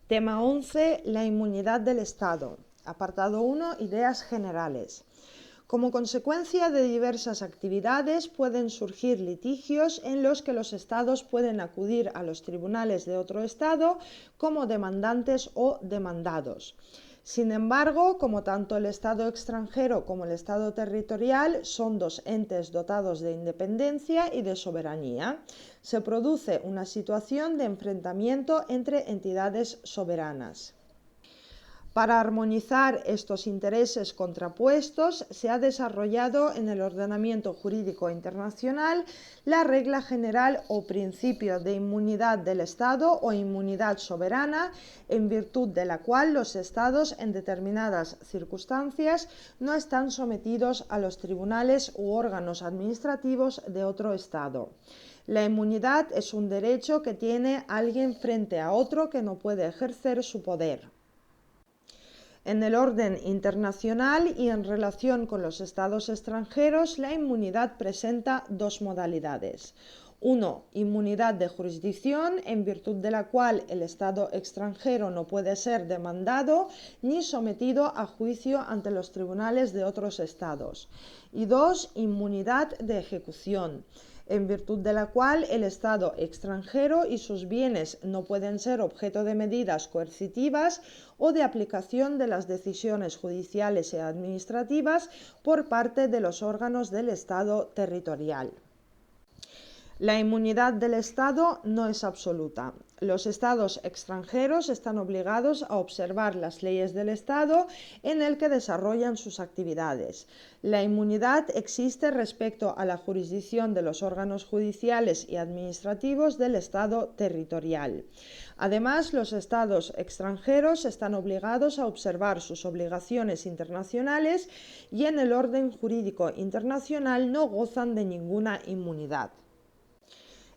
Tema 11. La inmunidad del Estado. Apartado 1. Ideas generales. Como consecuencia de diversas actividades pueden surgir litigios en los que los estados pueden acudir a los tribunales de otro estado como demandantes o demandados. Sin embargo, como tanto el Estado extranjero como el Estado territorial son dos entes dotados de independencia y de soberanía, se produce una situación de enfrentamiento entre entidades soberanas. Para armonizar estos intereses contrapuestos, se ha desarrollado en el ordenamiento jurídico internacional la regla general o principio de inmunidad del Estado o inmunidad soberana, en virtud de la cual los Estados en determinadas circunstancias no están sometidos a los tribunales u órganos administrativos de otro Estado. La inmunidad es un derecho que tiene alguien frente a otro que no puede ejercer su poder. En el orden internacional y en relación con los estados extranjeros, la inmunidad presenta dos modalidades. 1. Inmunidad de jurisdicción, en virtud de la cual el estado extranjero no puede ser demandado ni sometido a juicio ante los tribunales de otros estados. Y 2. Inmunidad de ejecución, en virtud de la cual el Estado extranjero y sus bienes no pueden ser objeto de medidas coercitivas o de aplicación de las decisiones judiciales y administrativas por parte de los órganos del Estado territorial. La inmunidad del Estado no es absoluta. Los estados extranjeros están obligados a observar las leyes del Estado en el que desarrollan sus actividades. La inmunidad existe respecto a la jurisdicción de los órganos judiciales y administrativos del Estado territorial. Además, los estados extranjeros están obligados a observar sus obligaciones internacionales y en el orden jurídico internacional no gozan de ninguna inmunidad.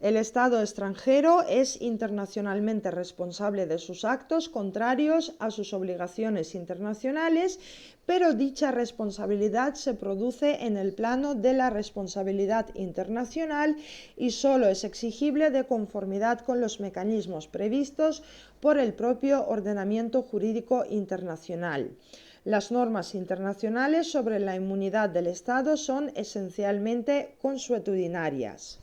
El Estado extranjero es internacionalmente responsable de sus actos contrarios a sus obligaciones internacionales, pero dicha responsabilidad se produce en el plano de la responsabilidad internacional y solo es exigible de conformidad con los mecanismos previstos por el propio ordenamiento jurídico internacional. Las normas internacionales sobre la inmunidad del Estado son esencialmente consuetudinarias.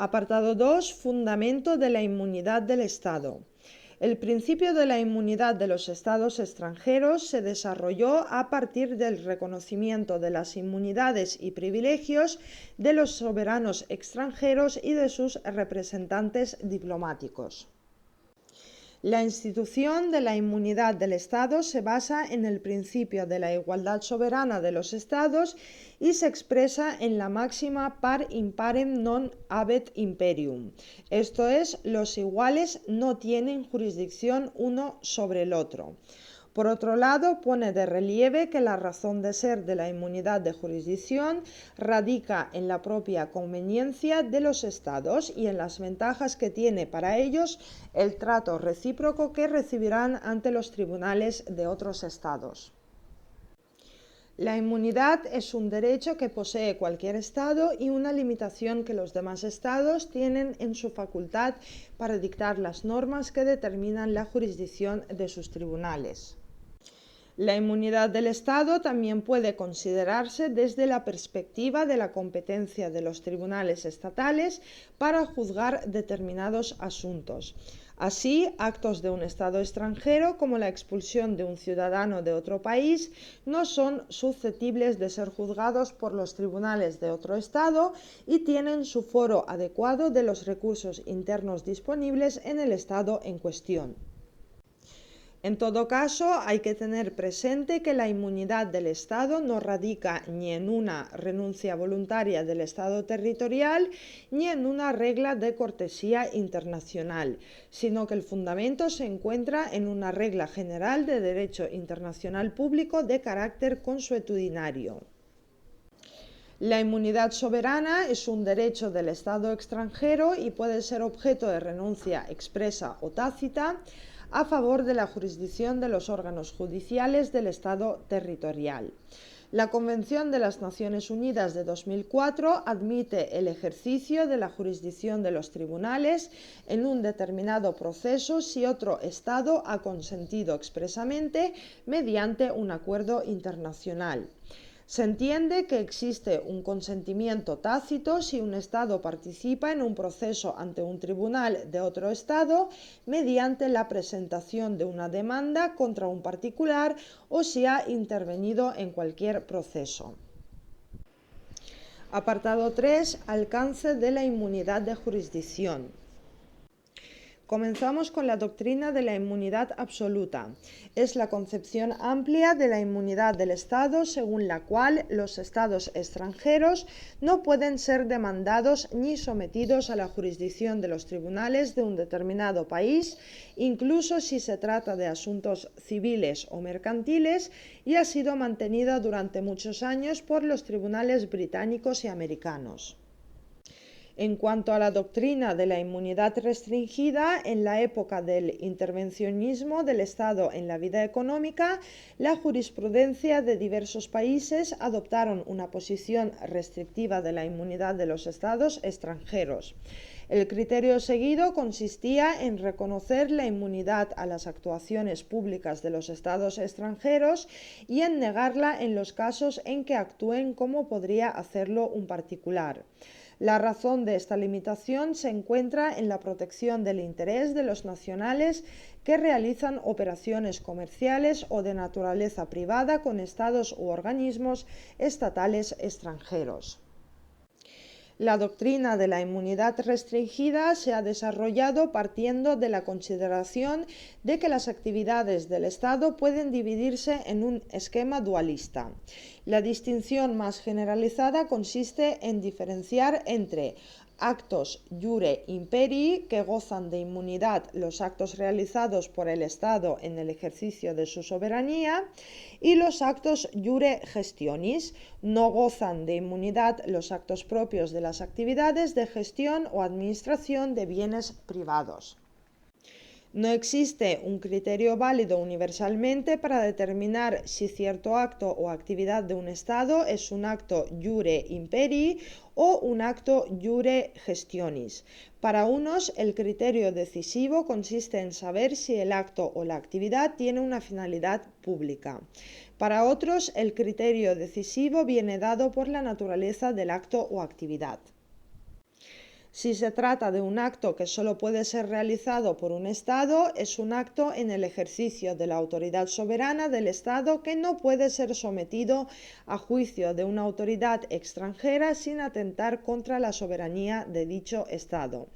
Apartado 2. Fundamento de la inmunidad del Estado. El principio de la inmunidad de los estados extranjeros se desarrolló a partir del reconocimiento de las inmunidades y privilegios de los soberanos extranjeros y de sus representantes diplomáticos. La institución de la inmunidad del Estado se basa en el principio de la igualdad soberana de los Estados y se expresa en la máxima par imparem non habet imperium, esto es, los iguales no tienen jurisdicción uno sobre el otro. Por otro lado, pone de relieve que la razón de ser de la inmunidad de jurisdicción radica en la propia conveniencia de los estados y en las ventajas que tiene para ellos el trato recíproco que recibirán ante los tribunales de otros estados. La inmunidad es un derecho que posee cualquier Estado y una limitación que los demás Estados tienen en su facultad para dictar las normas que determinan la jurisdicción de sus tribunales. La inmunidad del Estado también puede considerarse desde la perspectiva de la competencia de los tribunales estatales para juzgar determinados asuntos. Así, actos de un Estado extranjero, como la expulsión de un ciudadano de otro país, no son susceptibles de ser juzgados por los tribunales de otro Estado y tienen su foro adecuado de los recursos internos disponibles en el Estado en cuestión. En todo caso, hay que tener presente que la inmunidad del Estado no radica ni en una renuncia voluntaria del Estado territorial ni en una regla de cortesía internacional, sino que el fundamento se encuentra en una regla general de derecho internacional público de carácter consuetudinario. La inmunidad soberana es un derecho del Estado extranjero y puede ser objeto de renuncia expresa o tácita a favor de la jurisdicción de los órganos judiciales del Estado territorial. La Convención de las Naciones Unidas de 2004 admite el ejercicio de la jurisdicción de los tribunales en un determinado proceso si otro Estado ha consentido expresamente mediante un acuerdo internacional. Se entiende que existe un consentimiento tácito si un Estado participa en un proceso ante un tribunal de otro Estado mediante la presentación de una demanda contra un particular o si ha intervenido en cualquier proceso. Apartado 3. Alcance de la inmunidad de jurisdicción. Comenzamos con la doctrina de la inmunidad absoluta. Es la concepción amplia de la inmunidad del Estado según la cual los Estados extranjeros no pueden ser demandados ni sometidos a la jurisdicción de los tribunales de un determinado país, incluso si se trata de asuntos civiles o mercantiles, y ha sido mantenida durante muchos años por los tribunales británicos y americanos. En cuanto a la doctrina de la inmunidad restringida, en la época del intervencionismo del Estado en la vida económica, la jurisprudencia de diversos países adoptaron una posición restrictiva de la inmunidad de los Estados extranjeros. El criterio seguido consistía en reconocer la inmunidad a las actuaciones públicas de los Estados extranjeros y en negarla en los casos en que actúen como podría hacerlo un particular. La razón de esta limitación se encuentra en la protección del interés de los nacionales que realizan operaciones comerciales o de naturaleza privada con estados u organismos estatales extranjeros. La doctrina de la inmunidad restringida se ha desarrollado partiendo de la consideración de que las actividades del Estado pueden dividirse en un esquema dualista. La distinción más generalizada consiste en diferenciar entre actos iure imperii, que gozan de inmunidad los actos realizados por el Estado en el ejercicio de su soberanía, y los actos iure gestionis, no gozan de inmunidad los actos propios de las actividades de gestión o administración de bienes privados. No existe un criterio válido universalmente para determinar si cierto acto o actividad de un Estado es un acto iure imperii o un acto iure gestionis. Para unos, el criterio decisivo consiste en saber si el acto o la actividad tiene una finalidad pública. Para otros, el criterio decisivo viene dado por la naturaleza del acto o actividad. Si se trata de un acto que solo puede ser realizado por un Estado, es un acto en el ejercicio de la autoridad soberana del Estado que no puede ser sometido a juicio de una autoridad extranjera sin atentar contra la soberanía de dicho Estado.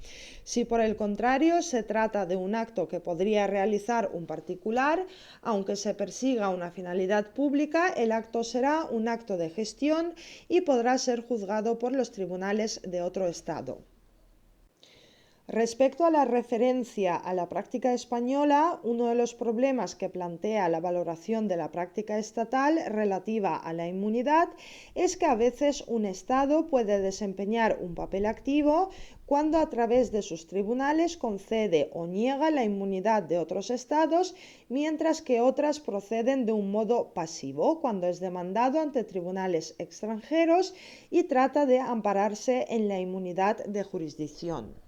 Si por el contrario se trata de un acto que podría realizar un particular, aunque se persiga una finalidad pública, el acto será un acto de gestión y podrá ser juzgado por los tribunales de otro Estado. Respecto a la referencia a la práctica española, uno de los problemas que plantea la valoración de la práctica estatal relativa a la inmunidad es que a veces un Estado puede desempeñar un papel activo cuando a través de sus tribunales concede o niega la inmunidad de otros Estados, mientras que otras proceden de un modo pasivo cuando es demandado ante tribunales extranjeros y trata de ampararse en la inmunidad de jurisdicción.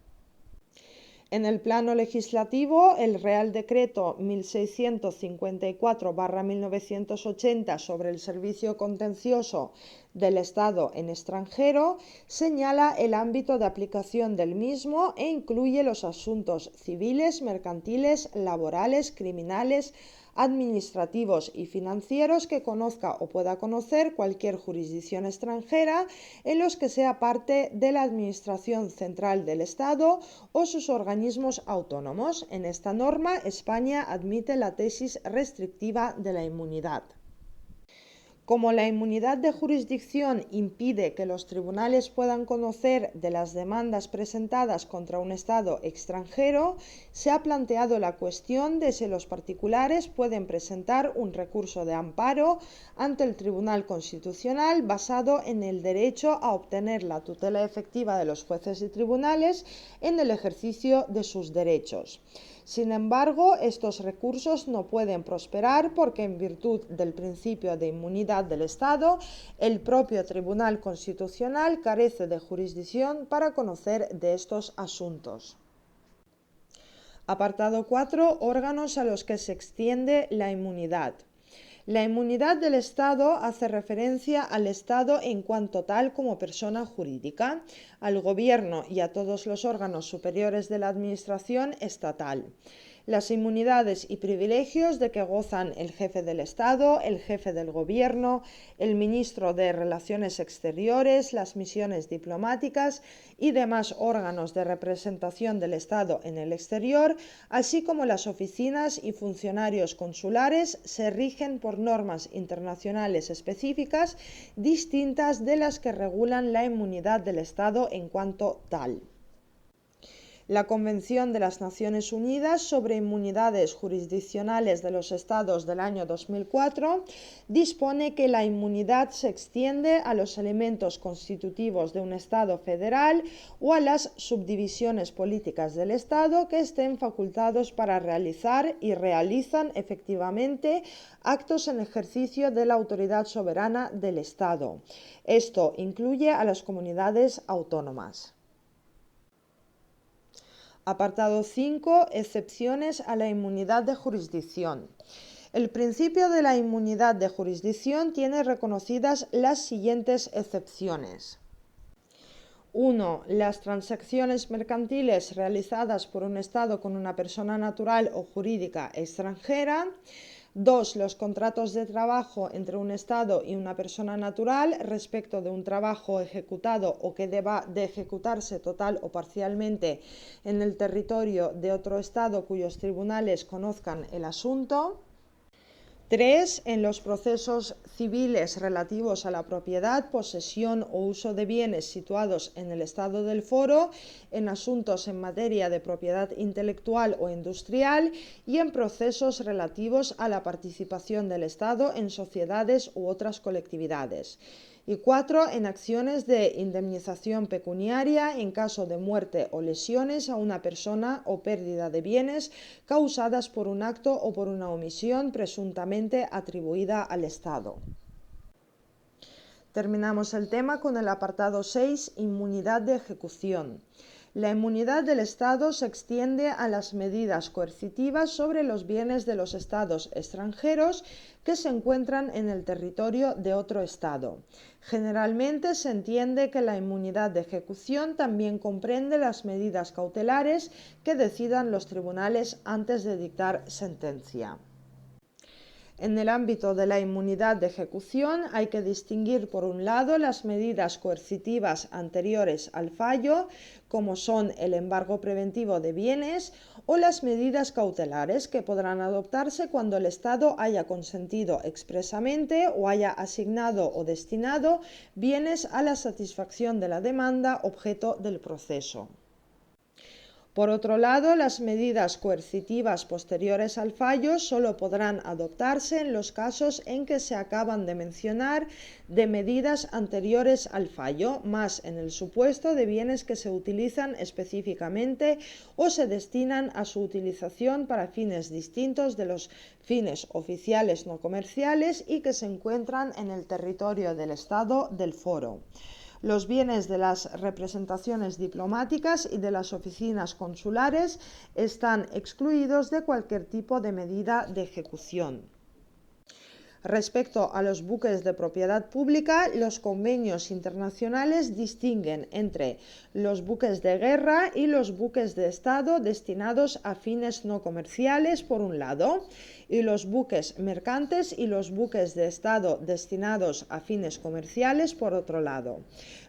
En el plano legislativo, el Real Decreto 1654/1980 sobre el servicio contencioso del Estado en extranjero señala el ámbito de aplicación del mismo e incluye los asuntos civiles, mercantiles, laborales, criminales, administrativos y financieros que conozca o pueda conocer cualquier jurisdicción extranjera en los que sea parte de la Administración Central del Estado o sus organismos autónomos. En esta norma, España admite la tesis restrictiva de la inmunidad. Como la inmunidad de jurisdicción impide que los tribunales puedan conocer de las demandas presentadas contra un Estado extranjero, se ha planteado la cuestión de si los particulares pueden presentar un recurso de amparo ante el Tribunal Constitucional basado en el derecho a obtener la tutela efectiva de los jueces y tribunales en el ejercicio de sus derechos. Sin embargo, estos recursos no pueden prosperar porque, en virtud del principio de inmunidad inmunidad del Estado, el propio Tribunal Constitucional carece de jurisdicción para conocer de estos asuntos. Apartado 4. Órganos a los que se extiende la inmunidad. La inmunidad del Estado hace referencia al Estado en cuanto tal como persona jurídica, al Gobierno y a todos los órganos superiores de la Administración estatal. Las inmunidades y privilegios de que gozan el jefe del Estado, el jefe del Gobierno, el ministro de Relaciones Exteriores, las misiones diplomáticas y demás órganos de representación del Estado en el exterior, así como las oficinas y funcionarios consulares, se rigen por normas internacionales específicas distintas de las que regulan la inmunidad del Estado en cuanto tal. La Convención de las Naciones Unidas sobre Inmunidades Jurisdiccionales de los Estados del año 2004 dispone que la inmunidad se extiende a los elementos constitutivos de un Estado federal o a las subdivisiones políticas del Estado que estén facultados para realizar y realizan efectivamente actos en ejercicio de la autoridad soberana del Estado. Esto incluye a las comunidades autónomas. Apartado 5. Excepciones a la inmunidad de jurisdicción. El principio de la inmunidad de jurisdicción tiene reconocidas las siguientes excepciones. 1. Las transacciones mercantiles realizadas por un Estado con una persona natural o jurídica extranjera. 2. Los contratos de trabajo entre un Estado y una persona natural respecto de un trabajo ejecutado o que deba de ejecutarse total o parcialmente en el territorio de otro Estado cuyos tribunales conozcan el asunto. 3. En los procesos civiles relativos a la propiedad, posesión o uso de bienes situados en el Estado del foro, en asuntos en materia de propiedad intelectual o industrial y en procesos relativos a la participación del Estado en sociedades u otras colectividades. Y 4. En acciones de indemnización pecuniaria en caso de muerte o lesiones a una persona o pérdida de bienes causadas por un acto o por una omisión presuntamente atribuida al Estado. Terminamos el tema con el apartado 6, inmunidad de ejecución. La inmunidad del Estado se extiende a las medidas coercitivas sobre los bienes de los Estados extranjeros que se encuentran en el territorio de otro Estado. Generalmente se entiende que la inmunidad de ejecución también comprende las medidas cautelares que decidan los tribunales antes de dictar sentencia. En el ámbito de la inmunidad de ejecución hay que distinguir, por un lado, las medidas coercitivas anteriores al fallo, como son el embargo preventivo de bienes, o las medidas cautelares que podrán adoptarse cuando el Estado haya consentido expresamente o haya asignado o destinado bienes a la satisfacción de la demanda objeto del proceso. Por otro lado, las medidas coercitivas posteriores al fallo solo podrán adoptarse en los casos en que se acaban de mencionar de medidas anteriores al fallo, más en el supuesto de bienes que se utilizan específicamente o se destinan a su utilización para fines distintos de los fines oficiales no comerciales y que se encuentran en el territorio del Estado del foro. Los bienes de las representaciones diplomáticas y de las oficinas consulares están excluidos de cualquier tipo de medida de ejecución. Respecto a los buques de propiedad pública, los convenios internacionales distinguen entre los buques de guerra y los buques de Estado destinados a fines no comerciales, por un lado, y los buques mercantes y los buques de Estado destinados a fines comerciales, por otro lado.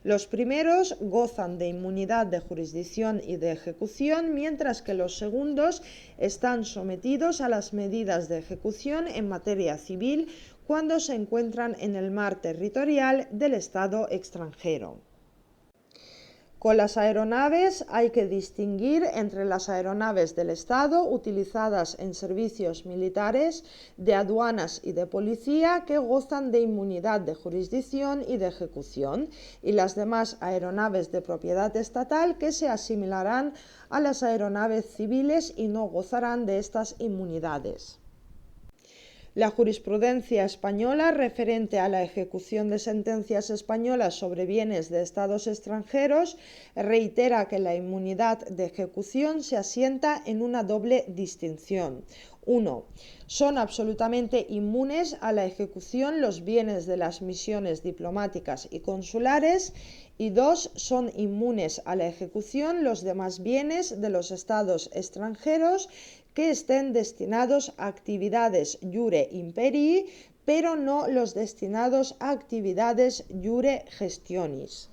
Los primeros gozan de inmunidad de jurisdicción y de ejecución, mientras que los segundos están sometidos a las medidas de ejecución en materia civil cuando se encuentran en el mar territorial del Estado extranjero. Con las aeronaves hay que distinguir entre las aeronaves del Estado utilizadas en servicios militares, de aduanas y de policía que gozan de inmunidad de jurisdicción y de ejecución, y las demás aeronaves de propiedad estatal que se asimilarán a las aeronaves civiles y no gozarán de estas inmunidades. La jurisprudencia española referente a la ejecución de sentencias españolas sobre bienes de estados extranjeros reitera que la inmunidad de ejecución se asienta en una doble distinción. 1. Son absolutamente inmunes a la ejecución los bienes de las misiones diplomáticas y consulares. Y 2. Son inmunes a la ejecución los demás bienes de los estados extranjeros que estén destinados a actividades iure imperii, pero no los destinados a actividades iure gestionis.